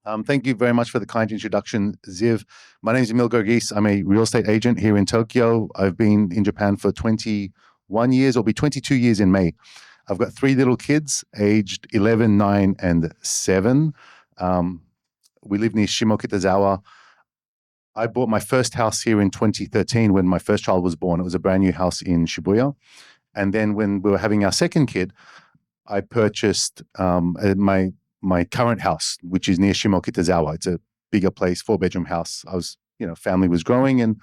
Thank you very much for the kind introduction, Ziv. My name is Emil Gorgees. I'm a real estate agent here in Tokyo. I've been in Japan for 21 years, or be 22 years in May. I've got three little kids, aged 11, 9, and 7. Um, we live near Shimokitazawa. I bought my first house here in 2013 when my first child was born. It was a brand new house in Shibuya. And then when we were having our second kid, I purchased my current house, which is near Shimokitazawa. It's a bigger place, 4-bedroom house. Family was growing, and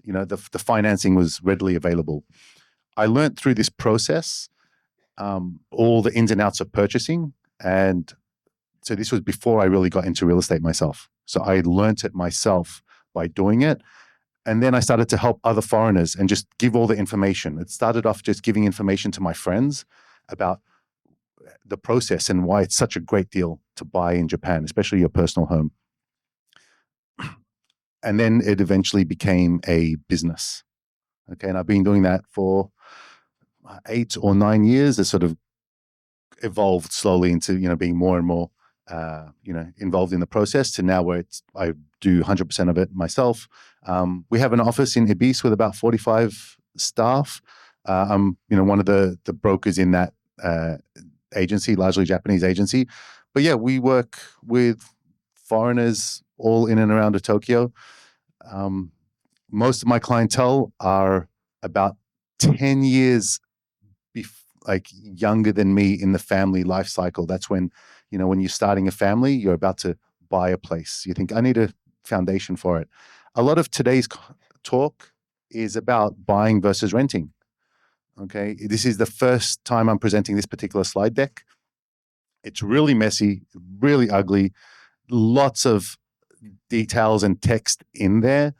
the financing was readily available. I learned through this process all the ins and outs of purchasing, and so this was before I really got into real estate myself. So I learned it myself by doing it. And then I started to help other foreigners and just give all the information. It started off just giving information to my friends about the process and why it's such a great deal to buy in Japan, especially your personal home. And then it eventually became a business. Okay. And I've been doing that for 8 or 9 years. It sort of evolved slowly into, being more and more, involved in the process, to now where I do 100% of it myself. We have an office in Ibis with about 45 staff. I'm, one of the brokers in that agency, largely Japanese agency. But yeah, we work with foreigners all in and around of Tokyo. Most of my clientele are about 10 years younger than me in the family life cycle. That's when, when you're starting a family, you're about to buy a place. You think, I need a foundation for it. A lot of today's talk is about buying versus renting. Okay, this is the first time I'm presenting this particular slide deck. It's really messy, really ugly, lots of details and text in there,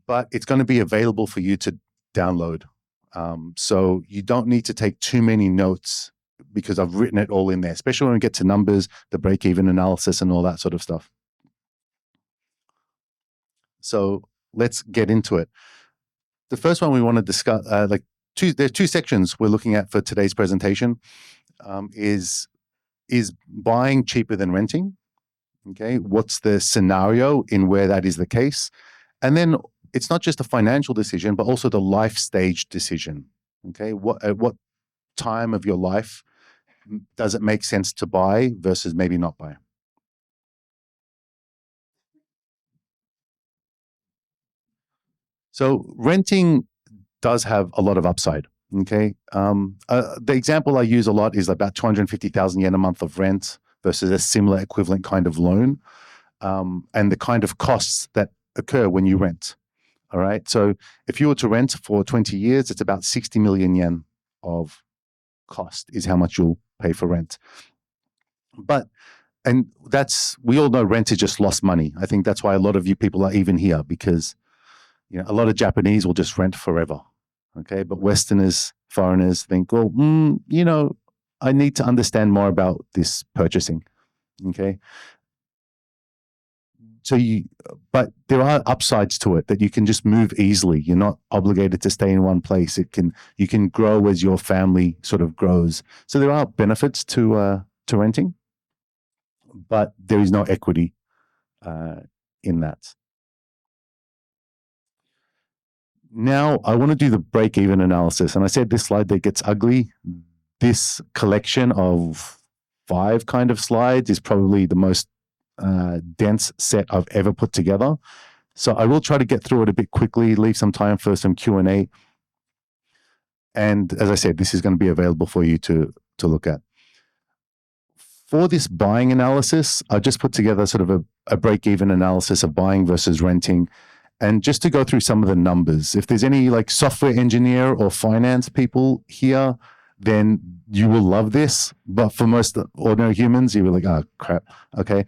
but it's going to be available for you to download. So you don't need to take too many notes because I've written it all in there, especially when we get to numbers, the break-even analysis, and all that sort of stuff. So let's get into it. The first one we want to discuss, there's two sections we're looking at for today's presentation. Is buying cheaper than renting? Okay, what's the scenario in where that is the case? And then it's not just a financial decision, but also the life stage decision. Okay, at what time of your life does it make sense to buy versus maybe not buy? So renting does have a lot of upside. Okay, the example I use a lot is about 250,000 yen a month of rent versus a similar equivalent kind of loan, and the kind of costs that occur when you rent. All right, so if you were to rent for 20 years, it's about 60 million yen of cost is how much you'll pay for rent. And we all know rent is just lost money. I think that's why a lot of you people are even here, because a lot of Japanese will just rent forever. Okay, but Westerners, foreigners think, well, I need to understand more about this purchasing. Okay, but there are upsides to it that you can just move easily. You're not obligated to stay in one place. You can grow as your family sort of grows. So there are benefits to renting, but there is no equity in that. Now I want to do the break-even analysis. And I said this slide that gets ugly. This collection of 5 kind of slides is probably the most dense set I've ever put together. So I will try to get through it a bit quickly, leave some time for some Q&A. And as I said, this is going to be available for you to look at. For this buying analysis, I just put together sort of a break-even analysis of buying versus renting. And just to go through some of the numbers, if there's any software engineer or finance people here, then you will love this. But for most ordinary humans, you will like, oh, crap. Okay.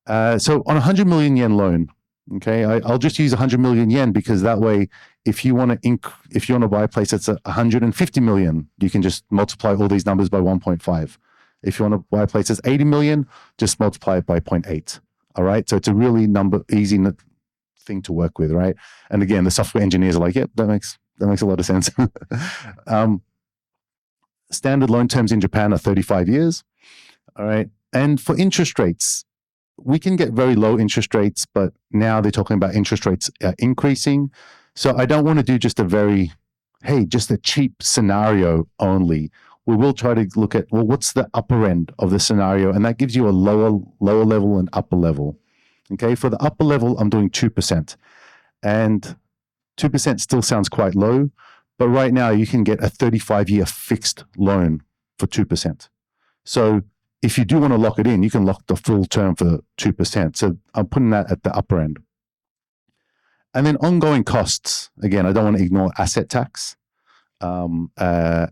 So on 100 million yen loan, okay, I'll just use 100 million yen because that way, if you want to buy a place that's 150 million, you can just multiply all these numbers by 1.5. If you want to buy a place that's 80 million, just multiply it by 0.8. All right. So it's a really easy thing to work with, right? And again, the software engineers are like, yep, that makes a lot of sense. Standard loan terms in Japan are 35 years. All right. And for interest rates, we can get very low interest rates, but now they're talking about interest rates increasing. So I don't want to do just just a cheap scenario only. We will try to look at, well, what's the upper end of the scenario? And that gives you a lower level and upper level. Okay, for the upper level, I'm doing 2%. And 2% still sounds quite low, but right now you can get a 35-year fixed loan for 2%. So if you do want to lock it in, you can lock the full term for 2%. So I'm putting that at the upper end. And then ongoing costs. Again, I don't want to ignore asset tax, fire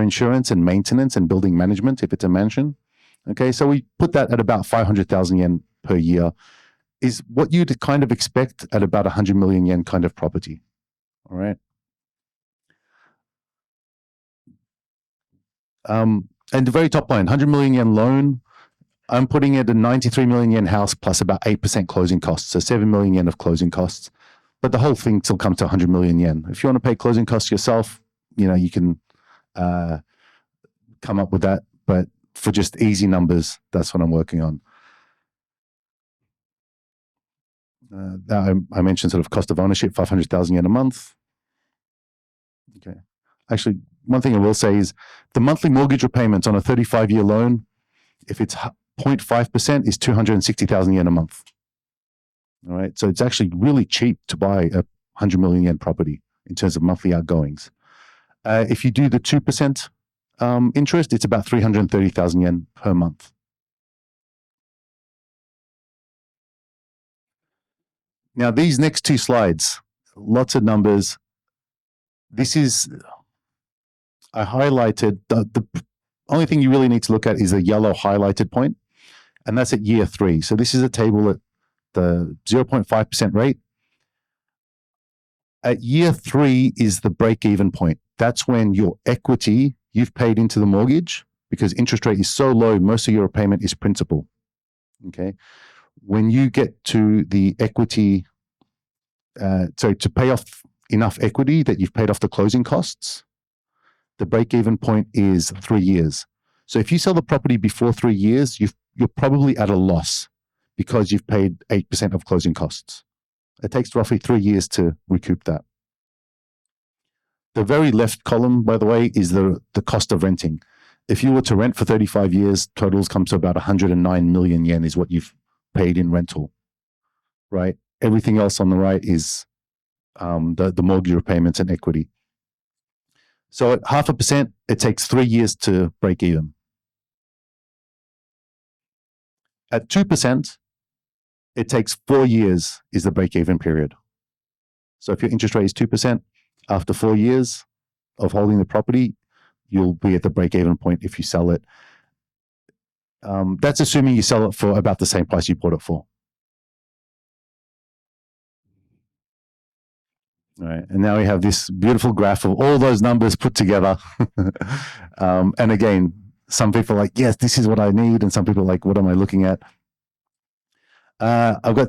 insurance and maintenance and building management if it's a mansion. Okay, so we put that at about 500,000 yen per year, is what you'd kind of expect at about 100 million yen kind of property. All right. And the very top line, 100 million yen loan, I'm putting it a 93 million yen house plus about 8% closing costs, so 7 million yen of closing costs. But the whole thing still comes to 100 million yen. If you want to pay closing costs yourself, you can come up with that. But for just easy numbers, that's what I'm working on. I mentioned sort of cost of ownership, 500,000 yen a month. Okay. Actually, one thing I will say is the monthly mortgage repayments on a 35-year loan, if it's 0.5%, is 260,000 yen a month. All right. So it's actually really cheap to buy a 100 million yen property in terms of monthly outgoings. If you do the 2% interest, it's about 330,000 yen per month. Now, these next two slides, lots of numbers. I highlighted, the only thing you really need to look at is the yellow highlighted point, and that's at year 3. So this is a table at the 0.5% rate. At year 3 is the break-even point. That's when your equity you've paid into the mortgage, because interest rate is so low, most of your repayment is principal. Okay. When you get to the equity, to pay off enough equity that you've paid off the closing costs, the break-even point is 3 years. So if you sell the property before 3 years, you're probably at a loss because you've paid 8% of closing costs. It takes roughly 3 years to recoup that. The very left column, by the way, is the cost of renting. If you were to rent for 35 years, totals come to about 109 million yen is what you've paid in rental, right? Everything else on the right is the mortgage repayments and equity. So at 0.5%, it takes 3 years to break even. At 2%, it takes 4 years is the break-even period. So if your interest rate is 2%, after 4 years of holding the property, you'll be at the break-even point if you sell it. That's assuming you sell it for about the same price you bought it for. All right, and now we have this beautiful graph of all those numbers put together. And again, some people are like, yes, this is what I need. And some people are like, what am I looking at? I've got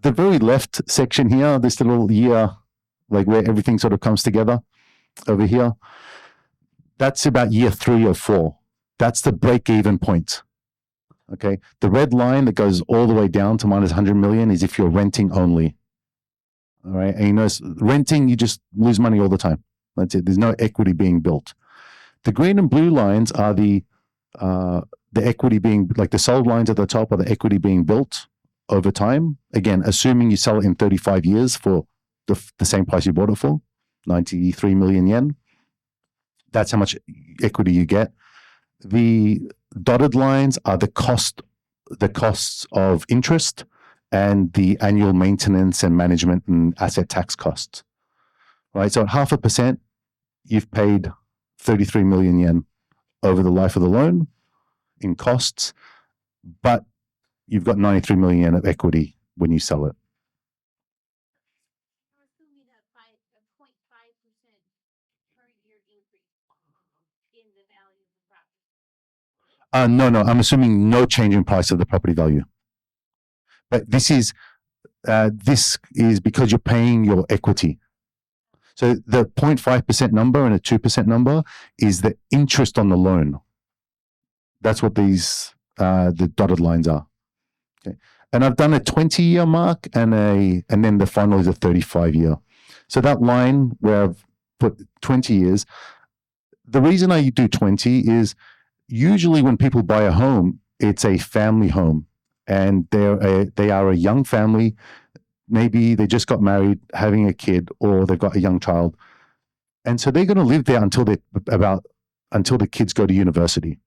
the very left section here, this little year, like where everything sort of comes together over here. That's about year 3 or 4. That's the break-even point. Okay. The red line that goes all the way down to minus 100 million is if you're renting only. All right. And you know, renting, you just lose money all the time. That's it. There's no equity being built. The green and blue lines are the equity being, like the sold lines at the top are the equity being built over time. Again, assuming you sell it in 35 years for the same price you bought it for, 93 million yen. That's how much equity you get. The dotted lines are the costs of interest and the annual maintenance and management and asset tax costs, right? So at 0.5%, you've paid 33 million yen over the life of the loan in costs, but you've got 93 million yen of equity when you sell it. You're assuming a 0.5% per year increase in the value of the property. No, I'm assuming no change in price of the property value. But this is because you're paying your equity. So the 0.5% number and a 2% number is the interest on the loan. That's what these the dotted lines are. Okay. And I've done a 20-year mark and then the final is a 35-year. So that line where I've put 20 years, the reason I do 20 is usually when people buy a home, it's a family home and they are a young family. Maybe they just got married, having a kid, or they've got a young child. And so they're going to live there until the kids go to university.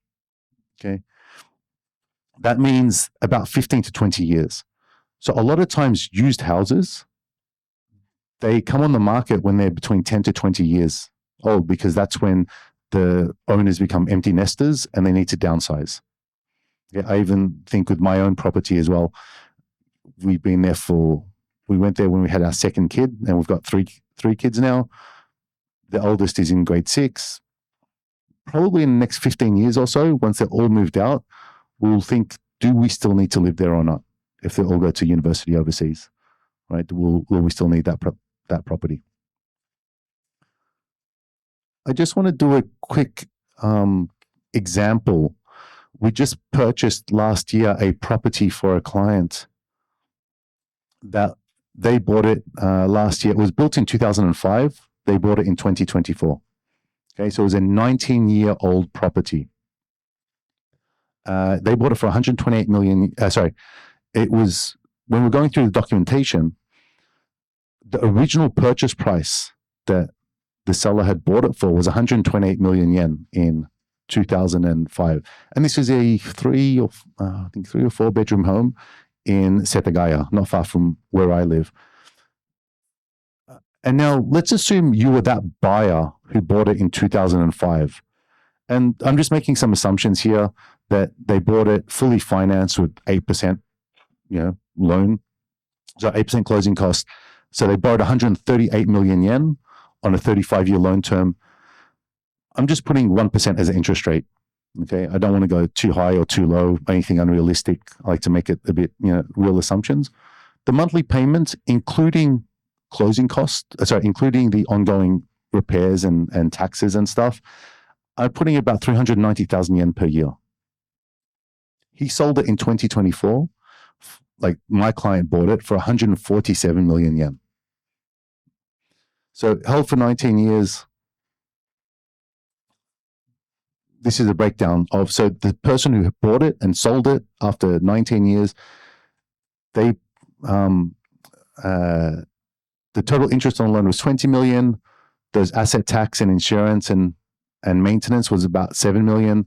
Okay. That means about 15 to 20 years. So a lot of times used houses, they come on the market when they're between 10 to 20 years old, because that's when the owners become empty nesters and they need to downsize. Yeah, I even think with my own property as well, we went there when we had our second kid, and we've got three kids now. The oldest is in grade 6. Probably in the next 15 years or so, once they're all moved out, we'll think, do we still need to live there or not? If they all go to university overseas, right? Will we still need that property? I just want to do a quick example. We just purchased last year a property for a client that they bought it last year. It was built in 2005. They bought it in 2024. Okay, so it was a 19-year-old property. They bought it for 128 million. It was, when we're going through the documentation, the original purchase price that the seller had bought it for was 128 million yen in 2005. And this is a 3 or 4 bedroom home in Setagaya, not far from where I live. And now let's assume you were that buyer who bought it in 2005. And I'm just making some assumptions here that they bought it fully financed with 8%, loan. So 8% closing costs. So they borrowed 138 million yen on a 35-year loan term. I'm just putting 1% as an interest rate. Okay. I don't want to go too high or too low, anything unrealistic. I like to make it a bit, real assumptions. The monthly payments, including closing costs, including the ongoing repairs and taxes and stuff, I'm putting about 390,000 yen per year. He sold it in 2024. Like, my client bought it for 147 million yen. So held for 19 years. This is a breakdown of, so the person who bought it and sold it after 19 years, the total interest on the loan was 20 million. There's asset tax and insurance and maintenance was about 7 million.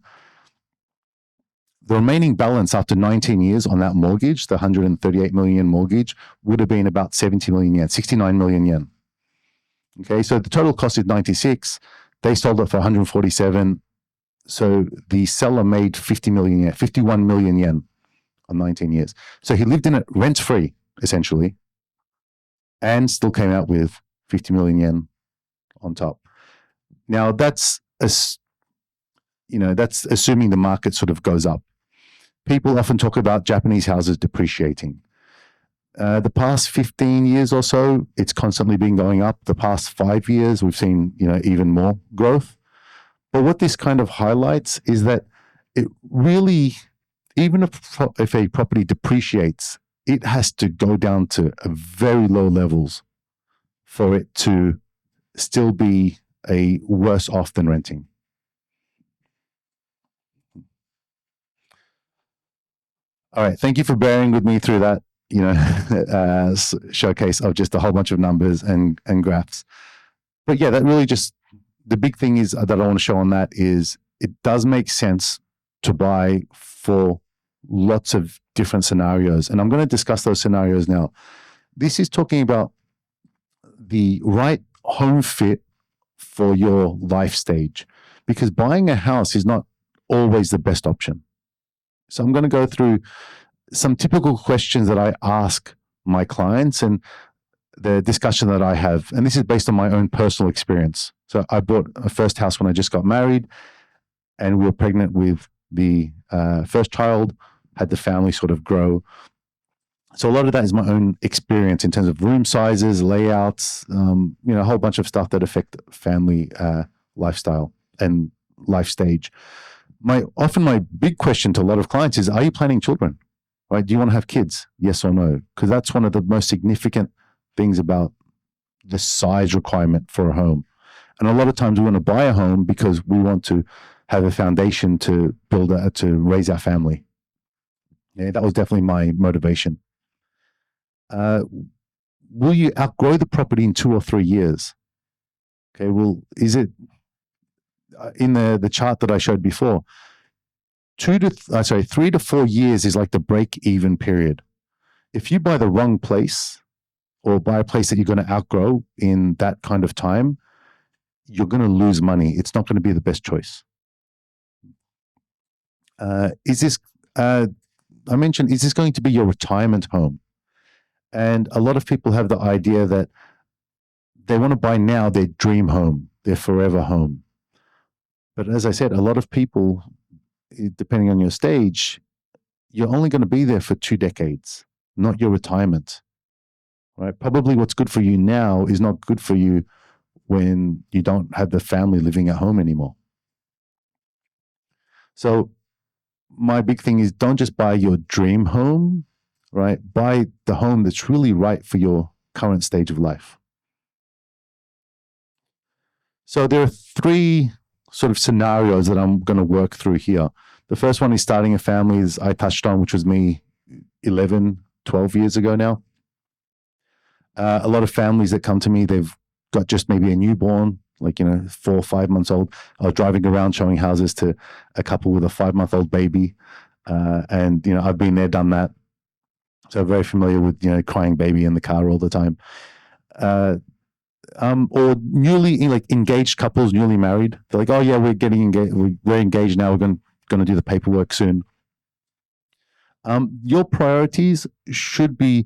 The remaining balance after 19 years on that mortgage, the 138 million mortgage, would have been about 70 million yen, 69 million yen. Okay, so the total cost is 96. They sold it for 147. So the seller made 50 million yen, 51 million yen on 19 years. So he lived in it rent-free, essentially, and still came out with 50 million yen on top. Now, that's assuming the market sort of goes up. People often talk about Japanese houses depreciating. The past 15 years or so, it's constantly been going up. The past 5 years, we've seen, even more growth. But what this kind of highlights is that it really, even if a property depreciates, it has to go down to very low levels for it to still be a worse off than renting. All right. Thank you for bearing with me through that, showcase of just a whole bunch of numbers and graphs. But yeah, that really just, the big thing is that I want to show on that is it does make sense to buy for lots of different scenarios. And I'm going to discuss those scenarios now. This is talking about the right home fit for your life stage, because buying a house is not always the best option. So I'm going to go through some typical questions that I ask my clients and the discussion that I have. And this is based on my own personal experience. So I bought a first house when I just got married, and we were pregnant with the first child, had the family sort of grow. So a lot of that is my own experience in terms of room sizes, layouts, a whole bunch of stuff that affect family lifestyle and life stage. My big question to a lot of clients is, are you planning children? Right? Do you want to have kids? Yes or no? Because that's one of the most significant things about the size requirement for a home. And a lot of times we want to buy a home because we want to have a foundation to to raise our family. Yeah, that was definitely my motivation. Uh, will you outgrow the property in 2 or 3 years? Okay, well, is it in the chart that I showed before? 3 to 4 years is like the break even period. If you buy the wrong place or buy a place that you're going to outgrow in that kind of time, you're going to lose money. It's not going to be the best choice. Is this, I mentioned, is this going to be your retirement home? And a lot of people have the idea that they want to buy now their dream home, their forever home. But as I said, a lot of people, depending on your stage, you're only going to be there for 2 decades, not your retirement. Right? Probably what's good for you now is not good for you when you don't have the family living at home anymore. So my big thing is, don't just buy your dream home, right? Buy the home that's really right for your current stage of life. So there are three sort of scenarios that I'm going to work through here. The first one is starting a family, as I touched on, which was me 11, 12 years ago now. A lot of families that come to me, they've got just maybe a newborn, like, 4 or 5 months old. I was driving around showing houses to a couple with a 5-month-old baby. And, I've been there, done that. So very familiar with, crying baby in the car all the time. Or newly, like, engaged couples, newly married. They're like, oh yeah, we're getting engaged. We're engaged now. We're going to do the paperwork soon. Your priorities should be,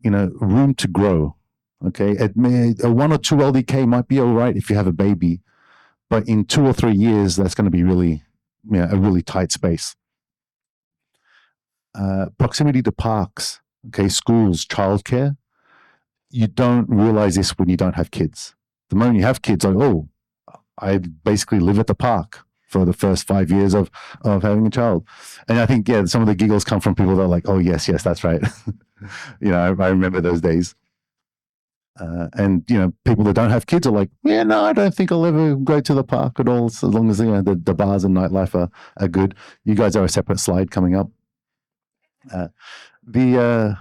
room to grow. Okay, a 1 or 2 LDK might be all right if you have a baby, but in 2 or 3 years, that's going to be really, a really tight space. Proximity to parks, okay, schools, childcare. You don't realize this when you don't have kids. The moment you have kids, like, oh, I basically live at the park for the first 5 years of having a child. And I think, some of the giggles come from people that are like, oh, yes, that's right. I remember those days. And people that don't have kids are like, yeah, no, I don't think I'll ever go to the park at all, so long as the bars and nightlife are good. You guys are a separate slide coming up. The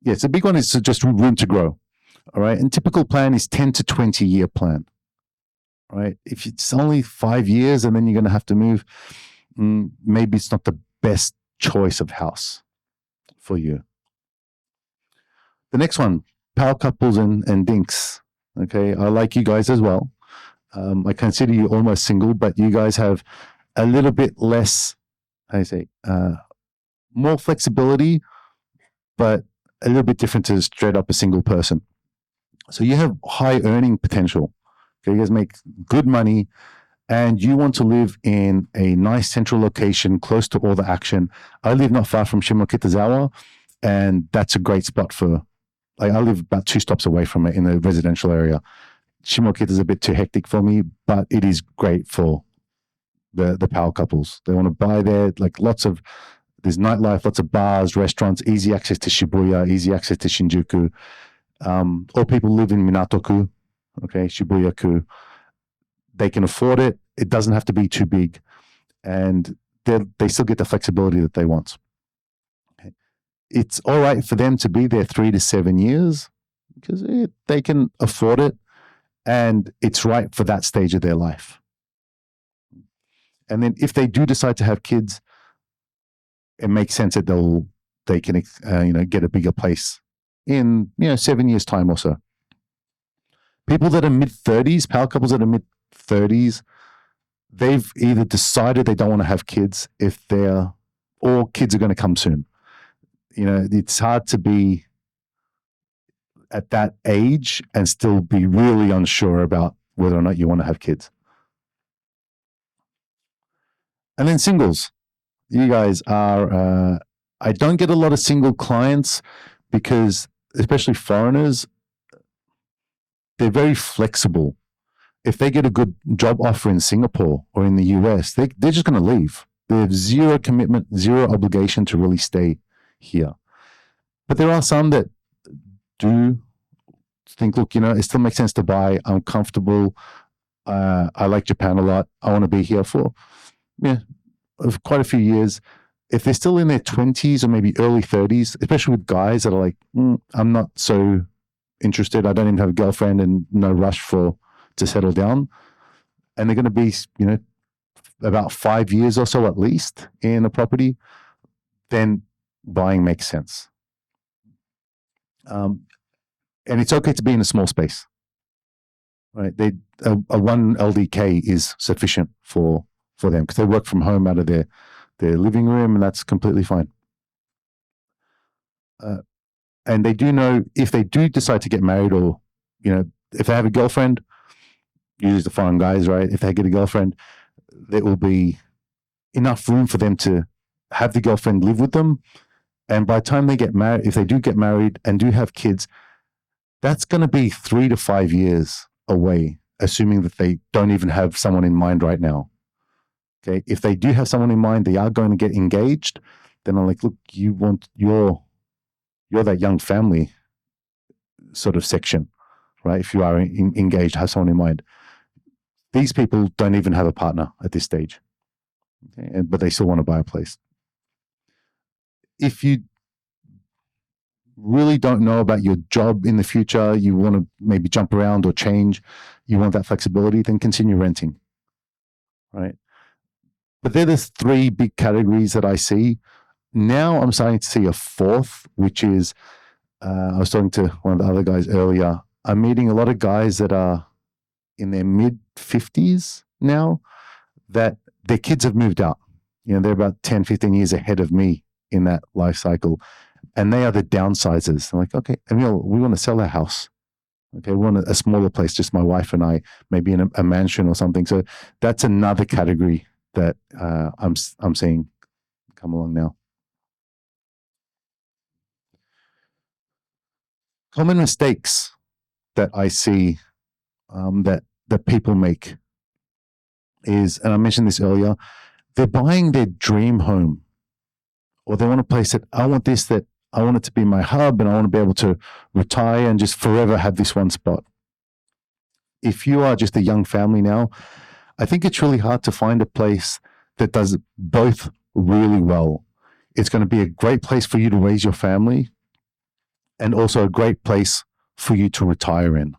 the big one is just room to grow. All right, and typical plan is 10 to 20 year plan. All right, if it's only 5 years and then you're going to have to move, maybe it's not the best choice of house for you. The next one, power couples and dinks. Okay, I like you guys as well. I consider you almost single, but you guys have a little bit less, how do you say, more flexibility, but a little bit different to straight up a single person. So you have high earning potential. Okay, you guys make good money, and you want to live in a nice central location close to all the action. I live not far from Shimokitazawa, and that's a great spot for, I live about 2 stops away from it in the residential area. Shimokita is a bit too hectic for me, but it is great for the power couples. They want to buy there, like there's nightlife, lots of bars, restaurants, easy access to Shibuya, easy access to Shinjuku. All people live in Minatoku, okay, Shibuya-ku. They can afford it. It doesn't have to be too big, and they still get the flexibility that they want. Okay. It's all right for them to be there 3 to 7 years because they can afford it, and it's right for that stage of their life. And then if they do decide to have kids, it makes sense that they can get a bigger place in 7 years time or so. People that are mid-30s, power couples that are mid-30s, they've either decided they don't want to have kids or kids are going to come soon. It's hard to be at that age and still be really unsure about whether or not you want to have kids. And then singles. You guys are, I don't get a lot of single clients because, especially foreigners, they're very flexible. if they get a good job offer in Singapore or in the US, they're just going to leave. They have zero commitment, zero obligation to really stay here. But there are some that do think, look, it still makes sense to buy. I'm comfortable. I like Japan a lot. I want to be here for quite a few years. If they're still in their 20s or maybe early 30s, especially with guys that are like, I'm not so interested. I don't even have a girlfriend and no rush to settle down. And they're going to be, about 5 years or so at least in a property, then buying makes sense. And it's okay to be in a small space, right? A 1 LDK is sufficient for them because they work from home out of their living room, and that's completely fine. And they do know if they do decide to get married, or if they have a girlfriend, usually the foreign guys, right? If they get a girlfriend, there will be enough room for them to have the girlfriend live with them. And by the time they get married, if they do get married and do have kids, that's going to be 3 to 5 years away, assuming that they don't even have someone in mind right now. Okay. If they do have someone in mind, they are going to get engaged, then I'm like, look, you're that young family sort of section, right? If you are engaged, have someone in mind. These people don't even have a partner at this stage, okay? But they still want to buy a place. If you really don't know about your job in the future, you want to maybe jump around or change, you want that flexibility, then continue renting, right? But they're the 3 big categories that I see. Now I'm starting to see a 4th, which is, I was talking to one of the other guys earlier. I'm meeting a lot of guys that are in their mid-50s now, that their kids have moved out. They're about 10, 15 years ahead of me in that life cycle. And they are the downsizers. I'm like, okay, Emil, we want to sell our house. Okay, we want a smaller place, just my wife and I, maybe in a mansion or something. So that's another category that I'm seeing come along now. Common mistakes that I see that people make is, and I mentioned this earlier, they're buying their dream home, or they want a place that I want it to be my hub, and I want to be able to retire and just forever have this one spot. If you are just a young family now, I think it's really hard to find a place that does both really well. It's going to be a great place for you to raise your family, and also a great place for you to retire in.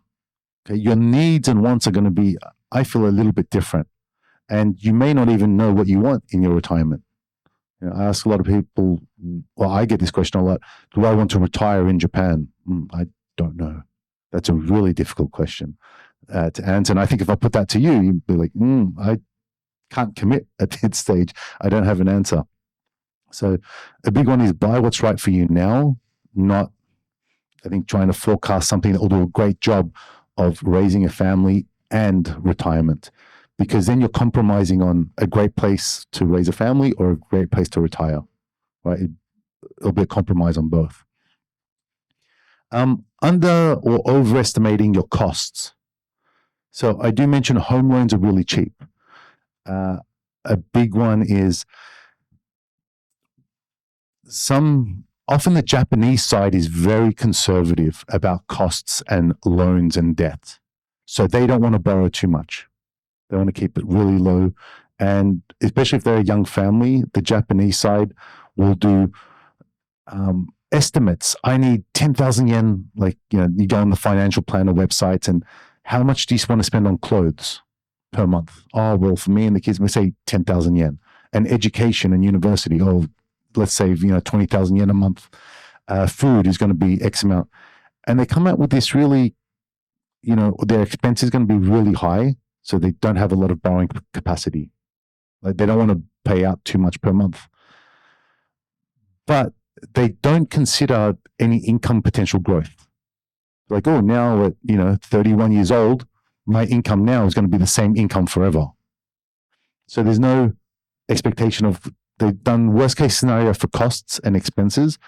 Okay, your needs and wants are going to be, I feel, a little bit different. And you may not even know what you want in your retirement. I ask a lot of people, well, I get this question a lot. Do I want to retire in Japan? I don't know. That's a really difficult question to answer. And I think if I put that to you, you'd be like, I can't commit at this stage. I don't have an answer. So a big one is buy what's right for you now, not, I think, trying to forecast something that will do a great job of raising a family and retirement, because then you're compromising on a great place to raise a family or a great place to retire, right? It'll be a compromise on both. Under or overestimating your costs. So I do mention home loans are really cheap. A big one is often the Japanese side is very conservative about costs and loans and debt. So they don't want to borrow too much. They want to keep it really low. And especially if they're a young family, the Japanese side will do estimates. I need 10,000 yen. Like, you go on the financial planner websites, and how much do you want to spend on clothes per month? Oh, well, for me and the kids, we say 10,000 yen. And education and university, let's save 20,000 yen a month. Food is going to be X amount. And they come out with this really, their expense is going to be really high. So they don't have a lot of borrowing capacity. Like, they don't want to pay out too much per month. But they don't consider any income potential growth. Like, now at 31 years old, my income now is going to be the same income forever. So there's no expectation of, they've done worst case scenario for costs and expenses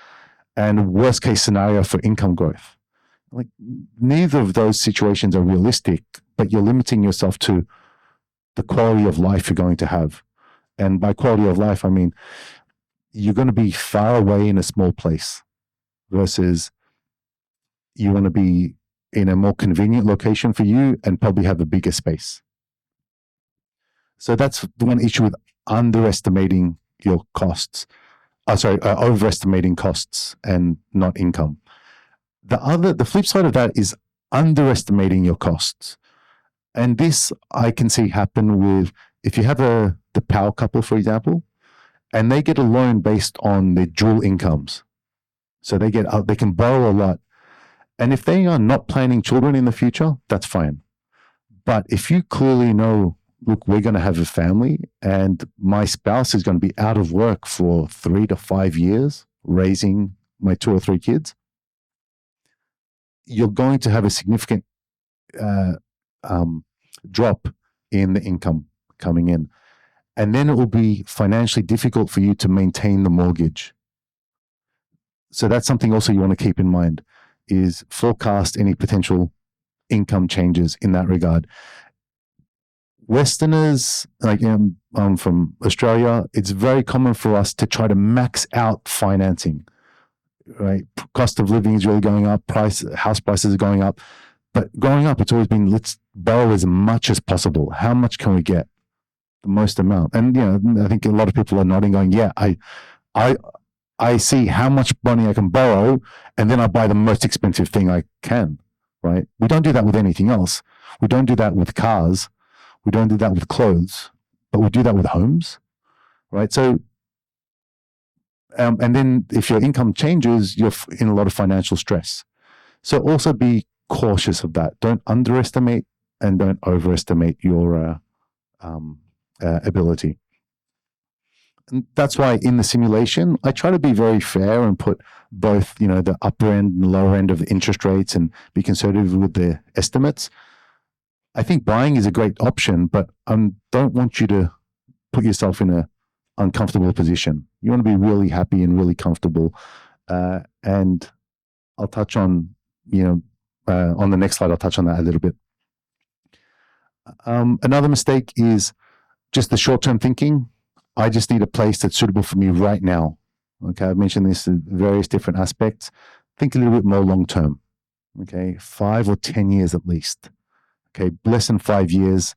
and worst case scenario for income growth. like neither of those situations are realistic, but you're limiting yourself to the quality of life you're going to have. And by quality of life, I mean you're going to be far away in a small place versus you want to be in a more convenient location for you and probably have a bigger space. So that's the one issue with underestimating your costs. Overestimating costs and not income. The flip side of that is underestimating your costs. And this I can see happen with, if you have the power couple, for example, and they get a loan based on their dual incomes. So they can borrow a lot. And if they are not planning children in the future, that's fine. But if you clearly know, look, we're going to have a family and my spouse is going to be out of work for 3 to 5 years raising my 2 or 3 kids, you're going to have a significant drop in the income coming in. And then it will be financially difficult for you to maintain the mortgage. So that's something also you want to keep in mind, is forecast any potential income changes in that regard. Westerners, like I'm from Australia, it's very common for us to try to max out financing, right? Cost of living is really going up, house prices are going up. But growing up, it's always been, let's borrow as much as possible. How much can we get? The most amount. And I think a lot of people are nodding, going, yeah, I see how much money I can borrow, and then I buy the most expensive thing I can, right? We don't do that with anything else. We don't do that with cars. We don't do that with clothes, but we do that with homes, right? So, and then if your income changes, you're in a lot of financial stress. So also be cautious of that. Don't underestimate and don't overestimate your ability. And that's why in the simulation, I try to be very fair and put both, the upper end and lower end of the interest rates and be conservative with the estimates. I think buying is a great option, but I don't want you to put yourself in an uncomfortable position. You want to be really happy and really comfortable. And I'll touch on, on the next slide, I'll touch on that a little bit. Another mistake is just the short-term thinking. I just need a place that's suitable for me right now. Okay, I've mentioned this in various different aspects. Think a little bit more long-term. Okay, 5 or 10 years at least. Okay, less than 5 years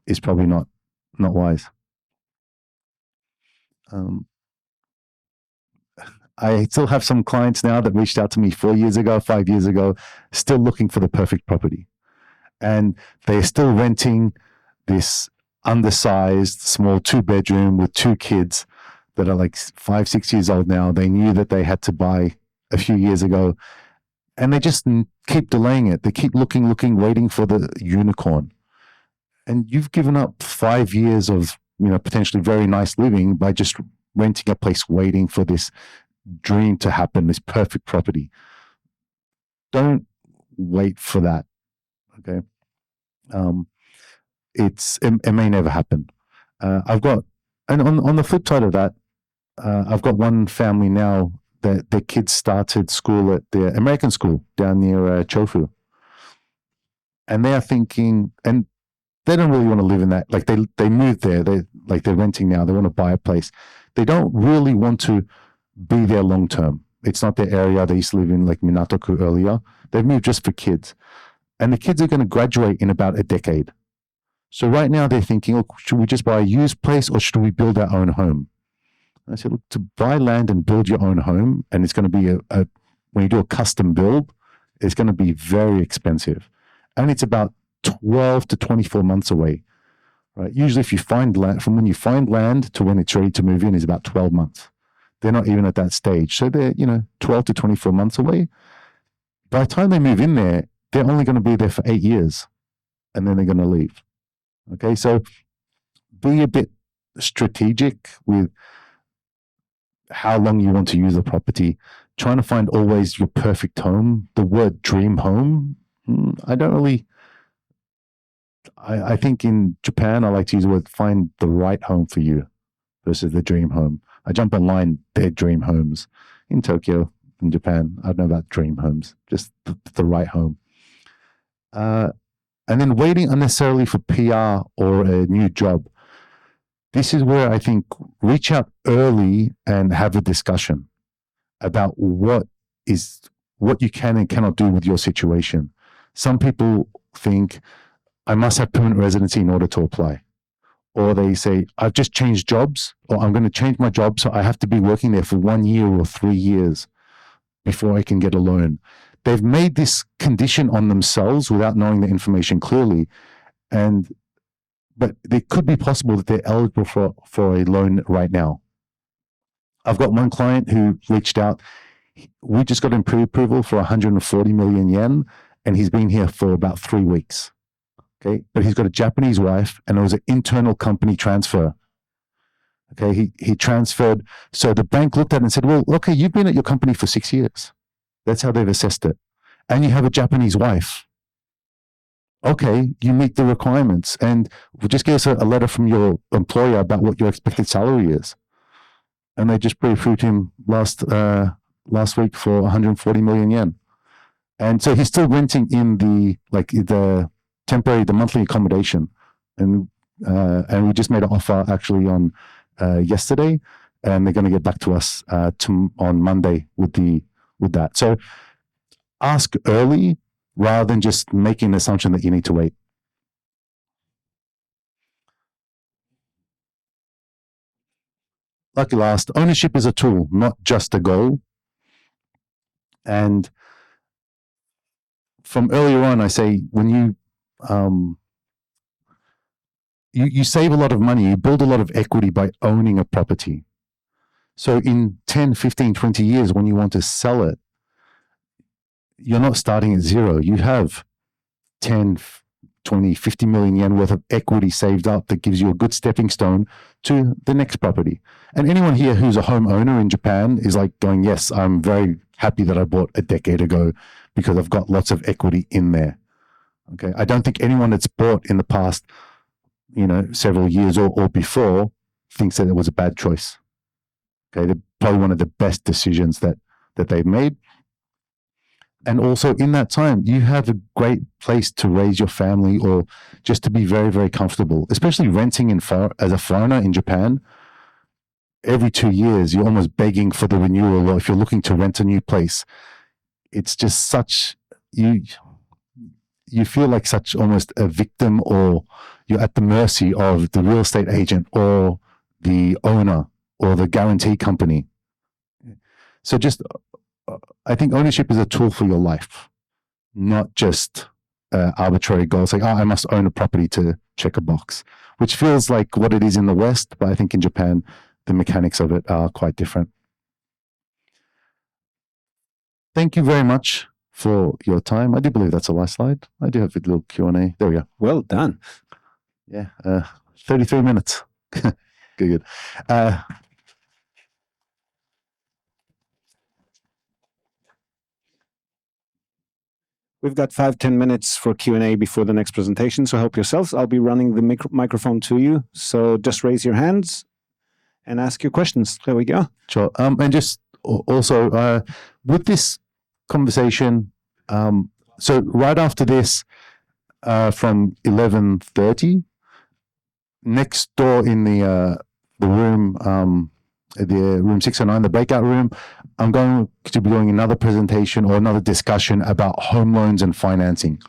is probably not wise. I still have some clients now that reached out to me 4 years ago, 5 years ago, still looking for the perfect property. And they're still renting this undersized, small 2-bedroom with 2 kids that are like 5, 6 years old now. They knew that they had to buy a few years ago, and they just keep delaying it. They keep looking, waiting for the unicorn. And you've given up 5 years of, potentially very nice living by just renting a place, waiting for this dream to happen, this perfect property. Don't wait for that. Okay. It may never happen. And on the flip side of that, I've got one family now that their kids started school at the American school down near Chofu. And they are thinking, and they don't really want to live in that. Like they moved there. They're renting now. They want to buy a place. They don't really want to be there long term. It's not their area. They used to live in like Minatoku earlier. They've moved just for kids. And the kids are going to graduate in about a decade. So right now they're thinking, look, should we just buy a used place or should we build our own home? And I said, look, to buy land and build your own home, and it's going to be when you do a custom build, it's going to be very expensive. And it's about 12 to 24 months away, right? Usually if you find land, from when you find land to when it's ready to move in is about 12 months. They're not even at that stage. So they're, 12 to 24 months away. By the time they move in there, they're only going to be there for 8 years and then they're going to leave. Okay. So be a bit strategic with how long you want to use the property, trying to find always your perfect home. The word dream home, I think in Japan, I like to use the word find the right home for you versus the dream home. I jump online, their dream homes in Tokyo, in Japan. I don't know about dream homes, just the right home. And then waiting unnecessarily for PR or a new job. This is where I think reach out early and have a discussion about what you can and cannot do with your situation. Some people think I must have permanent residency in order to apply. Or they say, I've just changed jobs, or I'm going to change my job, so I have to be working there for 1 year or 3 years before I can get a loan. They've made this condition on themselves without knowing the information clearly. But it could be possible that they're eligible for a loan right now. I've got one client who reached out. We just got an pre-approval for 140 million yen, and he's been here for about 3 weeks. Okay, but he's got a Japanese wife, and it was an internal company transfer. Okay, he transferred. So the bank looked at it and said, well, okay, you've been at your company for 6 years. That's how they've assessed it. And you have a Japanese wife. Okay, you meet the requirements. And just give us a letter from your employer about what your expected salary is. And they just pre-approved him last week for 140 million yen. And so he's still renting in the monthly accommodation. And we just made an offer actually on yesterday, and they're going to get back to us on Monday with that. So ask early rather than just making an assumption that you need to wait. Lucky last, ownership is a tool, not just a goal. And from earlier on, I say when you save a lot of money, you build a lot of equity by owning a property. So in 10, 15, 20 years, when you want to sell it, you're not starting at zero. You have 10, 20, 50 million yen worth of equity saved up that gives you a good stepping stone to the next property. And anyone here who's a homeowner in Japan is like going, yes, I'm very happy that I bought a decade ago because I've got lots of equity in there. Okay. I don't think anyone that's bought in the past, several years or before thinks that it was a bad choice. Okay. They're probably one of the best decisions that they've made. And also in that time, you have a great place to raise your family or just to be very, very comfortable, especially renting as a foreigner in Japan. Every 2 years, you're almost begging for the renewal, or if you're looking to rent a new place, it's just you feel like such almost a victim, or you're at the mercy of the real estate agent or the owner or the guarantee company. So I think ownership is a tool for your life, not just arbitrary goals like, I must own a property to check a box, which feels like what it is in the West. But I think in Japan, the mechanics of it are quite different. Thank you very much for your time. I do believe that's the last slide. I do have a little Q&A. There we go. Well done. Yeah, 33 minutes. Good. We've got 5-10 minutes for Q&A before the next presentation, so help yourselves. I'll be running the microphone to you, so just raise your hands and ask your questions. There we go. Sure. And just also with this conversation, so right after this, from 11:30, next door in the room, the room 609, the breakout room, I'm going to be doing another presentation or another discussion about home loans and financing.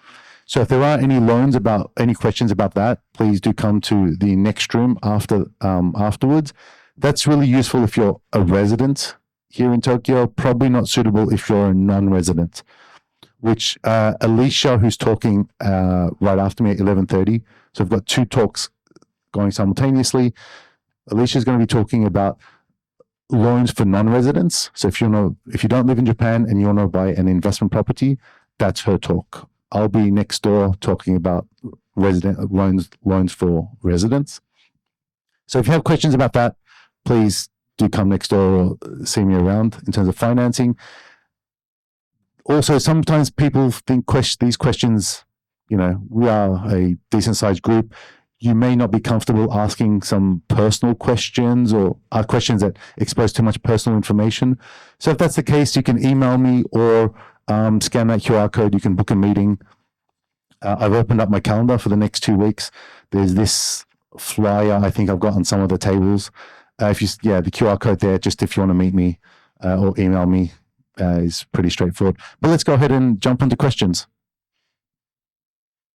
So if there are any questions about that, please do come to the next room afterwards. That's really useful if you're a resident here in Tokyo, probably not suitable if you're a non-resident, which Alicia, who's talking right after me at 11:30. So I've got 2 talks going simultaneously. Alicia's going to be talking about loans for non-residents. So if you don't live in Japan and you want to buy an investment property, that's her talk. I'll be next door talking about loans for residents. So if you have questions about that, please do come next door or see me around in terms of financing. Also, sometimes people think these questions, we are a decent sized group. you may not be comfortable asking some personal questions or questions that expose too much personal information. So if that's the case, you can email me or scan that QR code. You can book a meeting. I've opened up my calendar for the next 2 weeks. There's this flyer I think I've got on some of the tables. The QR code there, just if you want to meet me or email me, is pretty straightforward. But let's go ahead and jump into questions.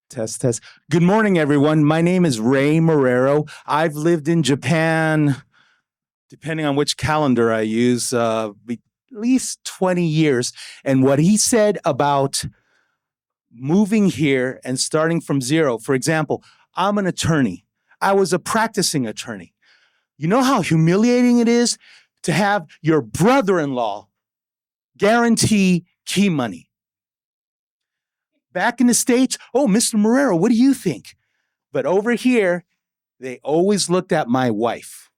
Test, test. Good morning, everyone. My name is Ray Marrero. I've lived in Japan, depending on which calendar I use, at least 20 years. And what he said about moving here and starting from zero, for example, I'm an attorney. I was a practicing attorney. You know how humiliating it is to have your brother-in-law guarantee key money? Back in the States, oh, Mr. Marrero, what do you think? But over here, they always looked at my wife.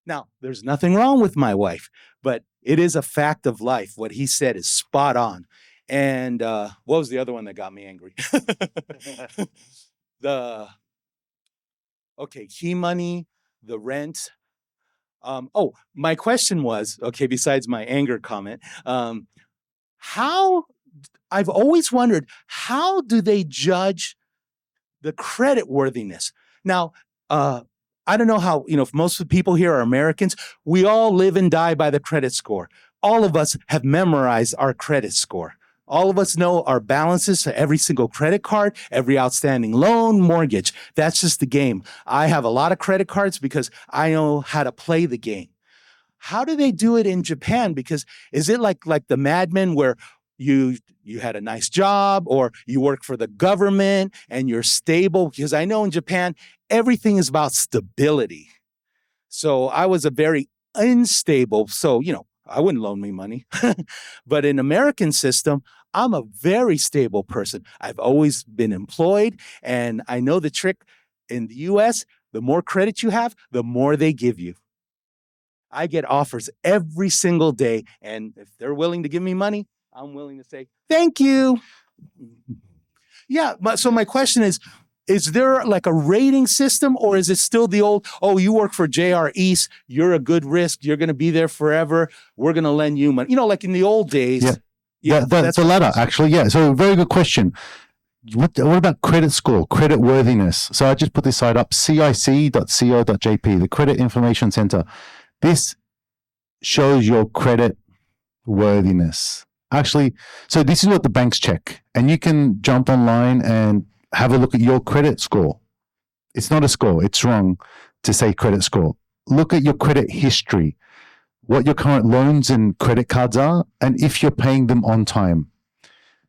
Now, there's nothing wrong with my wife, but it is a fact of life. What he said is spot on. And what was the other one that got me angry? Key money, the rent. My question was, besides my anger comment, I've always wondered, how do they judge the credit worthiness? Now, I don't know how, if most of the people here are Americans, we all live and die by the credit score. All of us have memorized our credit score. All of us know our balances for every single credit card, every outstanding loan, mortgage. That's just the game. I have a lot of credit cards because I know how to play the game. How do they do it in Japan? Because is it like the Mad Men where you had a nice job or you work for the government and you're stable? Because I know in Japan, everything is about stability. So I was a very unstable, so, I wouldn't loan me money. But in American system, I'm a very stable person. I've always been employed, and I know the trick in the US, the more credit you have, the more they give you. I get offers every single day, and if they're willing to give me money, I'm willing to say, thank you. Yeah, so my question is there like a rating system, or is it still the old, oh, you work for JR East, you're a good risk, you're going to be there forever, we're going to lend you money? Like in the old days. Yeah, that's the latter, actually. Yeah, so very good question. What about credit score, credit worthiness? So I just put this site up, cic.co.jp, the Credit Information Center. This shows your credit worthiness. Actually, so this is what the banks check, and you can jump online and have a look at your credit score. It's not a score. It's wrong to say credit score. Look at your credit history, what your current loans and credit cards are, and if you're paying them on time.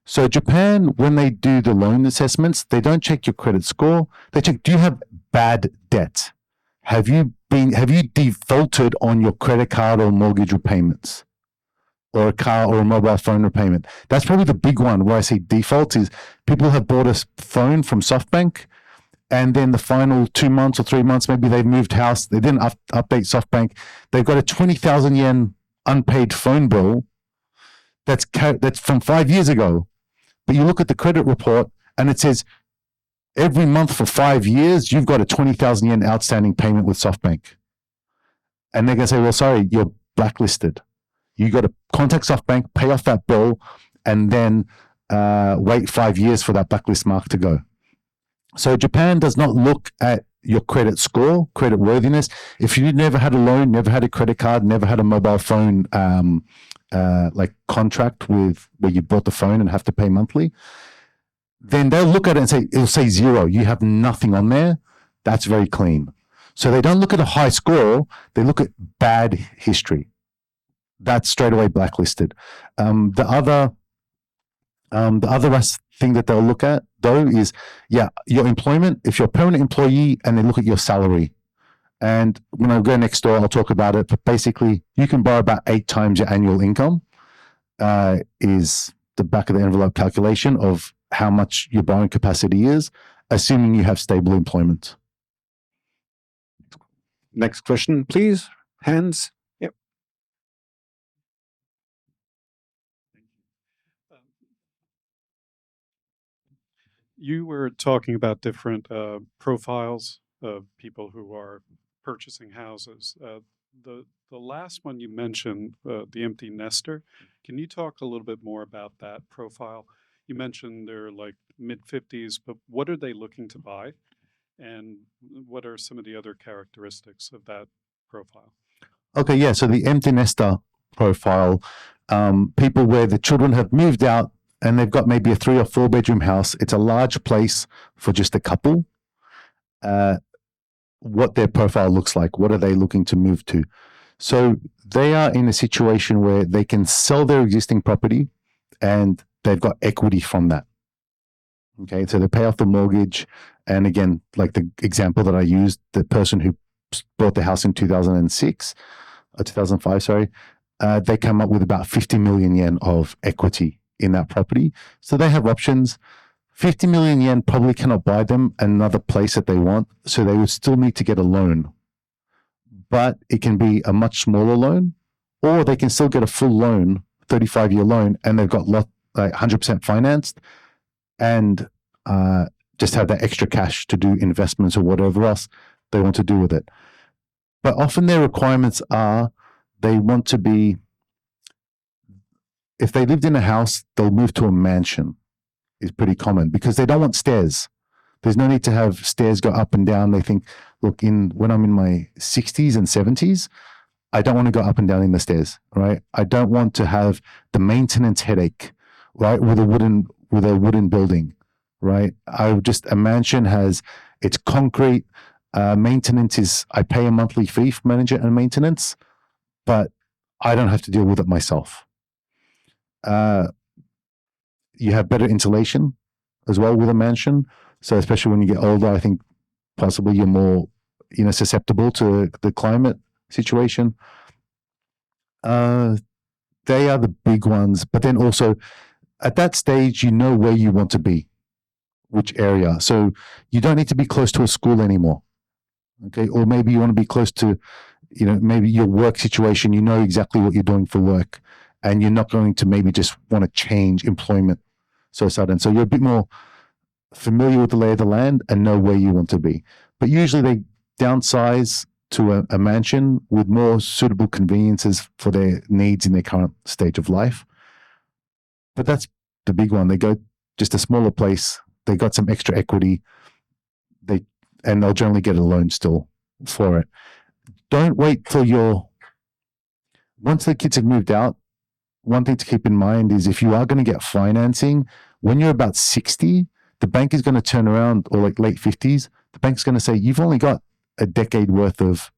So Japan, when they do the loan assessments, they don't check your credit score. They check, do you have bad debt? Have you defaulted on your credit card or mortgage repayments? Or a car or a mobile phone repayment? That's probably the big one where I see default is people have bought a phone from SoftBank, and then the final 2 months or 3 months, maybe they've moved house, they didn't update SoftBank, they've got a 20,000 yen unpaid phone bill that's from 5 years ago. But you look at the credit report and it says every month for 5 years, you've got a 20,000 yen outstanding payment with SoftBank. And they're going to say, well, sorry, you're blacklisted. You got to contact SoftBank, pay off that bill, and then wait 5 years for that blacklist mark to go. So Japan does not look at your credit score, credit worthiness. If you never had a loan, never had a credit card, never had a mobile phone like contract with where you bought the phone and have to pay monthly, then they'll look at it and say, it'll say 0. You have nothing on there. That's very clean. So they don't look at a high score. They look at bad history. That's straight away blacklisted. The other thing that they'll look at though is, your employment. If you're a permanent employee, and they look at your salary. And when I go next door, I'll talk about it. But basically, you can borrow about 8 times your annual income. Is the back of the envelope calculation of how much your borrowing capacity is, assuming you have stable employment. Next question, please. Hands. Yep. You were talking about different profiles of people who are purchasing houses. The last one you mentioned, the empty nester. Can you talk a little bit more about that profile? You mentioned they're like mid-50s, but what are they looking to buy? And what are some of the other characteristics of that profile? Okay, yeah. So the empty nester profile, people where the children have moved out and they've got maybe a 3 or 4 bedroom house. It's a large place for just a couple. What their profile looks like. What are they looking to move to? So they are in a situation where they can sell their existing property and they've got equity from that. Okay, so they pay off the mortgage. And again, like the example that I used, the person who bought the house in 2006, or 2005, sorry, they come up with about 50 million yen of equity in that property. So they have options. 50 million yen probably cannot buy them another place that they want. So they would still need to get a loan. But it can be a much smaller loan, or they can still get a full loan, 35-year loan, and they've got 100% financed and just have that extra cash to do investments or whatever else they want to do with it. But often their requirements are they want to be, if they lived in a house, they'll move to a mansion, is pretty common because they don't want stairs. There's no need to have stairs go up and down. They think, look, when I'm in my 60s and 70s, I don't want to go up and down in the stairs, right? I don't want to have the maintenance headache, right, with a wooden building, right? A mansion has, it's concrete. Maintenance is, I pay a monthly fee for management and maintenance, but I don't have to deal with it myself. You have better insulation as well with a mansion. So especially when you get older, I think possibly you're more, susceptible to the climate situation. They are the big ones. But then also at that stage, you know where you want to be, which area. So you don't need to be close to a school anymore. Okay. Or maybe you want to be close to, maybe your work situation. You know exactly what you're doing for work and you're not going to maybe just want to change employment so sudden. So you're a bit more familiar with the lay of the land and know where you want to be. But usually they downsize to a mansion with more suitable conveniences for their needs in their current stage of life. But that's the big one. They go just a smaller place. They got some extra equity. And they'll generally get a loan still for it. Don't wait till once the kids have moved out, one thing to keep in mind is if you are going to get financing, when you're about 60, the bank is going to turn around, or like late 50s, the bank's going to say, you've only got a decade worth of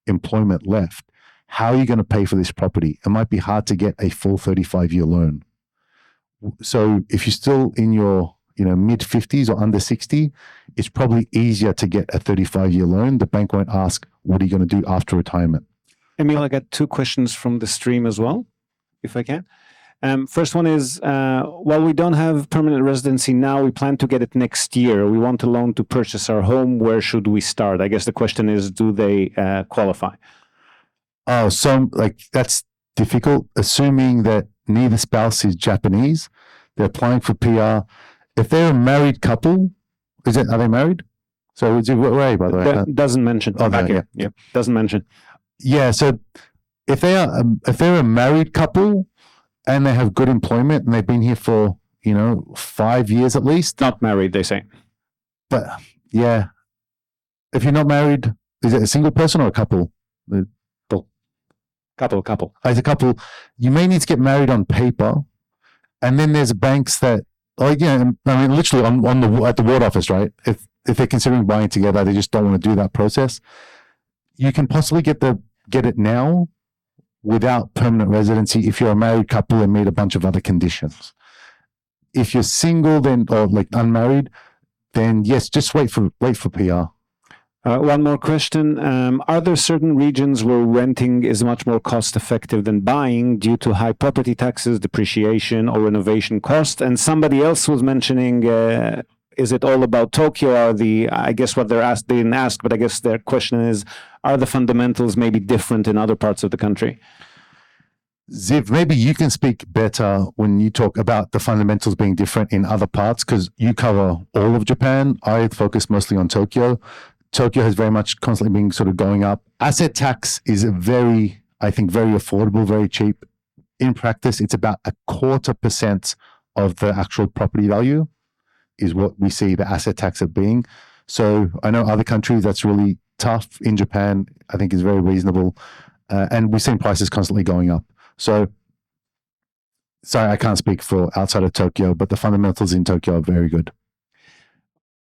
employment left. How are you going to pay for this property? It might be hard to get a full 35-year loan. So if you're still in your mid 50s or under 60, it's probably easier to get a 35-year loan. The bank won't ask, what are you going to do after retirement? Emil, I got 2 questions from the stream as well, if I can. First one is, while we don't have permanent residency now, we plan to get it next year. We want a loan to purchase our home. Where should we start? I guess the question is, do they qualify? Oh, so that's difficult. Assuming that neither spouse is Japanese, they're applying for PR. If they're a married couple, are they married? So where are you, by the way? Doesn't mention. Oh, back here. Yeah, doesn't mention. Yeah, so if they're a married couple and they have good employment and they've been here for 5 years at least. Not married, they say. But yeah, if you're not married, is it a single person or a couple? Couple. As a couple, you may need to get married on paper, and then there's banks that, literally at the ward office, right? If they're considering buying together, they just don't want to do that process. You can possibly get it now without permanent residency if you're a married couple and meet a bunch of other conditions. If you're single, or unmarried, then yes, just wait for PR. One more question. Are there certain regions where renting is much more cost effective than buying due to high property taxes, depreciation, or renovation cost? And somebody else was mentioning, is it all about Tokyo? I guess what they didn't ask, but I guess their question is, are the fundamentals maybe different in other parts of the country? Ziv, maybe you can speak better when you talk about the fundamentals being different in other parts, because you cover all of Japan. I focus mostly on Tokyo. Tokyo has very much constantly been sort of going up. Asset tax is I think, very affordable, very cheap. In practice, it's about 0.25% of the actual property value is what we see the asset tax of being. So I know other countries that's really tough. In Japan, I think is very reasonable. And we've seen prices constantly going up. So, sorry, I can't speak for outside of Tokyo, but the fundamentals in Tokyo are very good.